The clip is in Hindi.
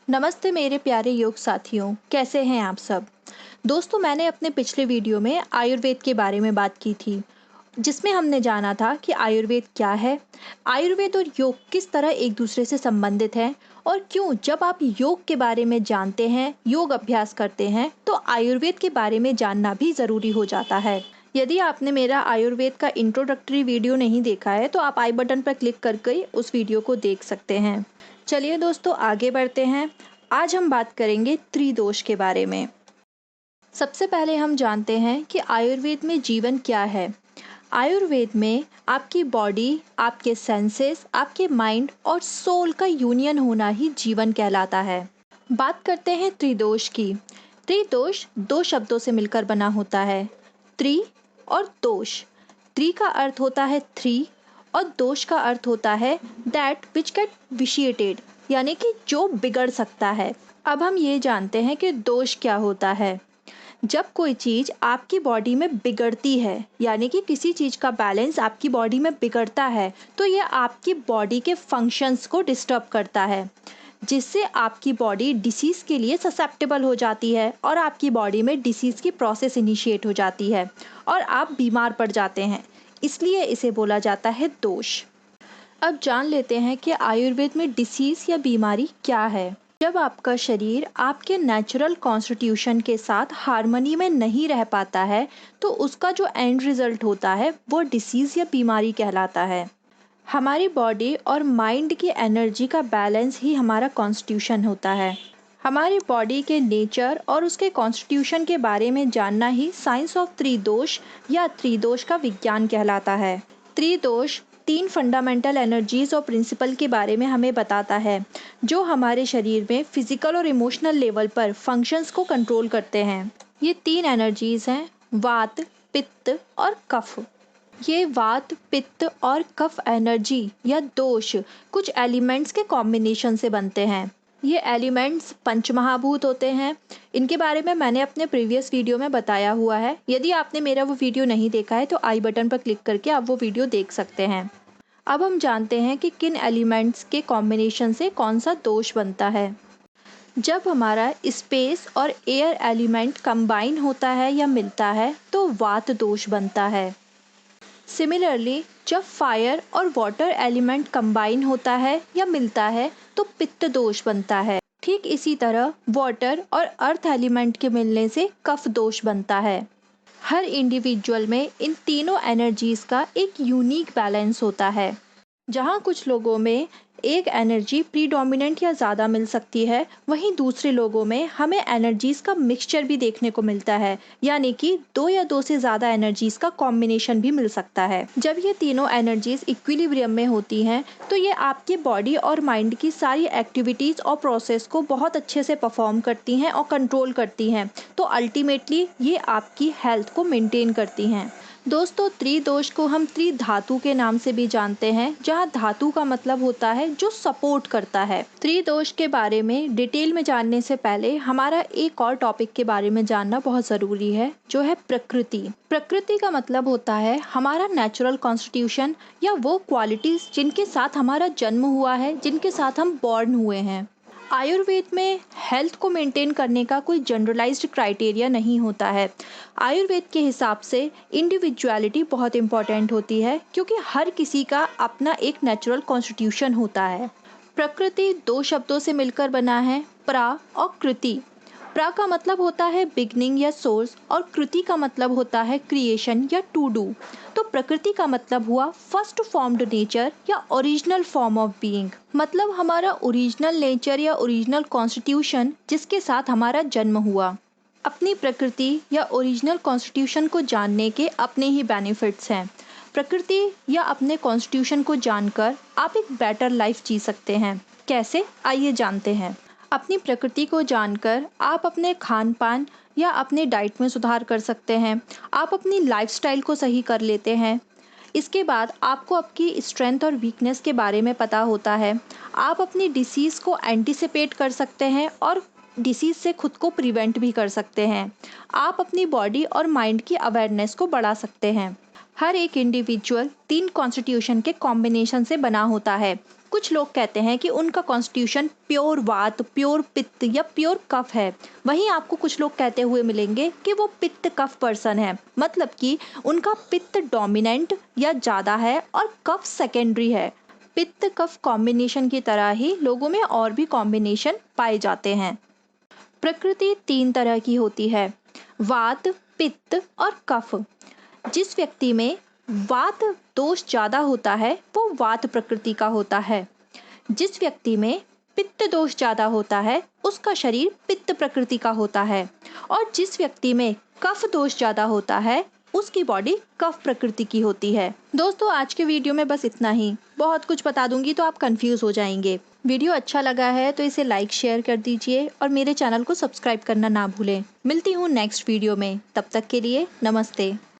नमस्ते मेरे प्यारे योग साथियों, कैसे हैं आप सब। दोस्तों, मैंने अपने पिछले वीडियो में आयुर्वेद के बारे में बात की थी, जिसमें हमने जाना था कि आयुर्वेद क्या है, आयुर्वेद और योग किस तरह एक दूसरे से संबंधित हैं और क्यों जब आप योग के बारे में जानते हैं, योग अभ्यास करते हैं, तो आयुर्वेद के बारे में जानना भी ज़रूरी हो जाता है। यदि आपने मेरा आयुर्वेद का इंट्रोडक्टरी वीडियो नहीं देखा है, तो आप आई बटन पर क्लिक करके उस वीडियो को देख सकते हैं। चलिए दोस्तों, आगे बढ़ते हैं। आज हम बात करेंगे त्रिदोष के बारे में। सबसे पहले हम जानते हैं कि आयुर्वेद में जीवन क्या है। आयुर्वेद में आपकी बॉडी, आपके सेंसेस, आपके माइंड और सोल का यूनियन होना ही जीवन कहलाता है। बात करते हैं त्रिदोष की। त्रिदोष दो शब्दों से मिलकर बना होता है, त्रि और दोष। त्रि का अर्थ होता है थ्री और दोष का अर्थ होता है दैट विच गेट विशिएटेड, यानी कि जो बिगड़ सकता है। अब हम ये जानते हैं कि दोष क्या होता है। जब कोई चीज़ आपकी बॉडी में बिगड़ती है, यानी कि किसी चीज़ का बैलेंस आपकी बॉडी में बिगड़ता है, तो ये आपकी बॉडी के फंक्शंस को डिस्टर्ब करता है, जिससे आपकी बॉडी डिसीज़ के लिए ससेप्टेबल हो जाती है और आपकी बॉडी में डिसीज़ की प्रोसेस इनिशिएट हो जाती है और आप बीमार पड़ जाते हैं। इसलिए इसे बोला जाता है दोष। अब जान लेते हैं कि आयुर्वेद में डिसीज़ या बीमारी क्या है। जब आपका शरीर आपके नेचुरल कॉन्स्टिट्यूशन के साथ हार्मनी में नहीं रह पाता है, तो उसका जो एंड रिजल्ट होता है वो डिसीज़ या बीमारी कहलाता है। हमारी बॉडी और माइंड की एनर्जी का बैलेंस ही हमारा कॉन्स्टिट्यूशन होता है। हमारी बॉडी के नेचर और उसके कॉन्स्टिट्यूशन के बारे में जानना ही साइंस ऑफ त्रिदोष या त्रिदोष का विज्ञान कहलाता है। त्रिदोष तीन फंडामेंटल एनर्जीज और प्रिंसिपल के बारे में हमें बताता है, जो हमारे शरीर में फिजिकल और इमोशनल लेवल पर फंक्शंस को कंट्रोल करते हैं। ये तीन एनर्जीज हैं, वात, पित्त और कफ। ये वात, पित्त और कफ एनर्जी या दोष कुछ एलिमेंट्स के कॉम्बिनेशन से बनते हैं। ये एलिमेंट्स पंचमहाभूत होते हैं। इनके बारे में मैंने अपने प्रीवियस वीडियो में बताया हुआ है। यदि आपने मेरा वो वीडियो नहीं देखा है तो आई बटन पर क्लिक करके आप वो वीडियो देख सकते हैं। अब हम जानते हैं कि किन एलिमेंट्स के कॉम्बिनेशन से कौन सा दोष बनता है। जब हमारा स्पेस और एयर एलिमेंट कंबाइन होता है या मिलता है तो वात दोष बनता है। सिमिलरली, जब फायर और वाटर एलिमेंट कंबाइन होता है या मिलता है तो पित्त दोष बनता है। ठीक इसी तरह वाटर और अर्थ एलिमेंट के मिलने से कफ दोष बनता है। हर इंडिविजुअल में इन तीनों एनर्जीज का एक यूनिक बैलेंस होता है। जहाँ कुछ लोगों में एक एनर्जी प्रीडोमिनेंट या ज़्यादा मिल सकती है, वहीं दूसरे लोगों में हमें एनर्जीज़ का मिक्सचर भी देखने को मिलता है, यानी कि दो या दो से ज़्यादा एनर्जीज़ का कॉम्बिनेशन भी मिल सकता है। जब ये तीनों एनर्जीज़ इक्विलिब्रियम में होती हैं, तो ये आपके बॉडी और माइंड की सारी एक्टिविटीज़ और प्रोसेस को बहुत अच्छे से परफॉर्म करती हैं और कंट्रोल करती हैं। तो अल्टीमेटली ये आपकी हेल्थ को मेंटेन करती हैं। दोस्तों, त्रिदोष को हम त्रिधातु के नाम से भी जानते हैं, जहां धातु का मतलब होता है जो सपोर्ट करता है। त्रिदोष के बारे में डिटेल में जानने से पहले हमारा एक और टॉपिक के बारे में जानना बहुत ज़रूरी है, जो है प्रकृति। प्रकृति का मतलब होता है हमारा नेचुरल कॉन्स्टिट्यूशन या वो क्वालिटीज़ जिनके साथ हमारा जन्म हुआ है, जिनके साथ हम बॉर्न हुए हैं। आयुर्वेद में हेल्थ को मेंटेन करने का कोई जनरलाइज्ड क्राइटेरिया नहीं होता है। आयुर्वेद के हिसाब से इंडिविजुअलिटी बहुत इम्पॉर्टेंट होती है, क्योंकि हर किसी का अपना एक नेचुरल कॉन्स्टिट्यूशन होता है। प्रकृति दो शब्दों से मिलकर बना है, प्रा और कृति। प्रा का मतलब होता है बिगनिंग या सोर्स और कृति का मतलब होता है क्रिएशन या टू डू। तो प्रकृति का मतलब हुआ फर्स्ट फॉर्म्ड नेचर या ओरिजिनल फॉर्म ऑफ बीइंग, मतलब हमारा ओरिजिनल नेचर या ओरिजिनल कॉन्स्टिट्यूशन जिसके साथ हमारा जन्म हुआ। अपनी प्रकृति या ओरिजिनल कॉन्स्टिट्यूशन को जानने के अपने ही बेनिफिट्स हैं। प्रकृति या अपने कॉन्स्टिट्यूशन को जानकर आप एक बेटर लाइफ जी सकते हैं। कैसे, आइए जानते हैं। अपनी प्रकृति को जानकर आप अपने खान पान या अपने डाइट में सुधार कर सकते हैं। आप अपनी लाइफस्टाइल को सही कर लेते हैं। इसके बाद आपको आपकी स्ट्रेंथ और वीकनेस के बारे में पता होता है। आप अपनी डिसीज़ को एंटिसिपेट कर सकते हैं और डिसीज़ से खुद को प्रिवेंट भी कर सकते हैं। आप अपनी बॉडी और माइंड की अवेयरनेस को बढ़ा सकते हैं। हर एक इंडिविजुअल तीन कॉन्स्टिट्यूशन के कॉम्बिनेशन से बना होता है, कुछ लोग कहते हैं कि उनका कॉन्स्टिट्यूशन प्योर वात, प्योर पित्त या प्योर कफ है। वहीं आपको कुछ लोग कहते हुए मिलेंगे कि वो पित्त कफ पर्सन है, मतलब कि उनका पित्त डोमिनेंट या ज़्यादा है और कफ सेकेंडरी है। पित्त कफ कॉम्बिनेशन की तरह ही लोगों में और भी कॉम्बिनेशन पाए जाते हैं। प्रकृति 3 तरह की होती है, वात, पित्त और कफ। जिस व्यक्ति में वात दोष ज़्यादा होता है वो वात प्रकृति का होता है। जिस व्यक्ति में पित्त दोष ज़्यादा होता है उसका शरीर पित्त प्रकृति का होता है। और जिस व्यक्ति में कफ दोष ज़्यादा होता है उसकी बॉडी कफ प्रकृति की होती है। दोस्तों, आज के वीडियो में बस इतना ही। बहुत कुछ बता दूंगी तो आप कंफ्यूज हो जाएंगे। वीडियो अच्छा लगा है तो इसे लाइक शेयर कर दीजिए और मेरे चैनल को सब्सक्राइब करना ना भूलें। मिलती हूँ नेक्स्ट वीडियो में, तब तक के लिए नमस्ते।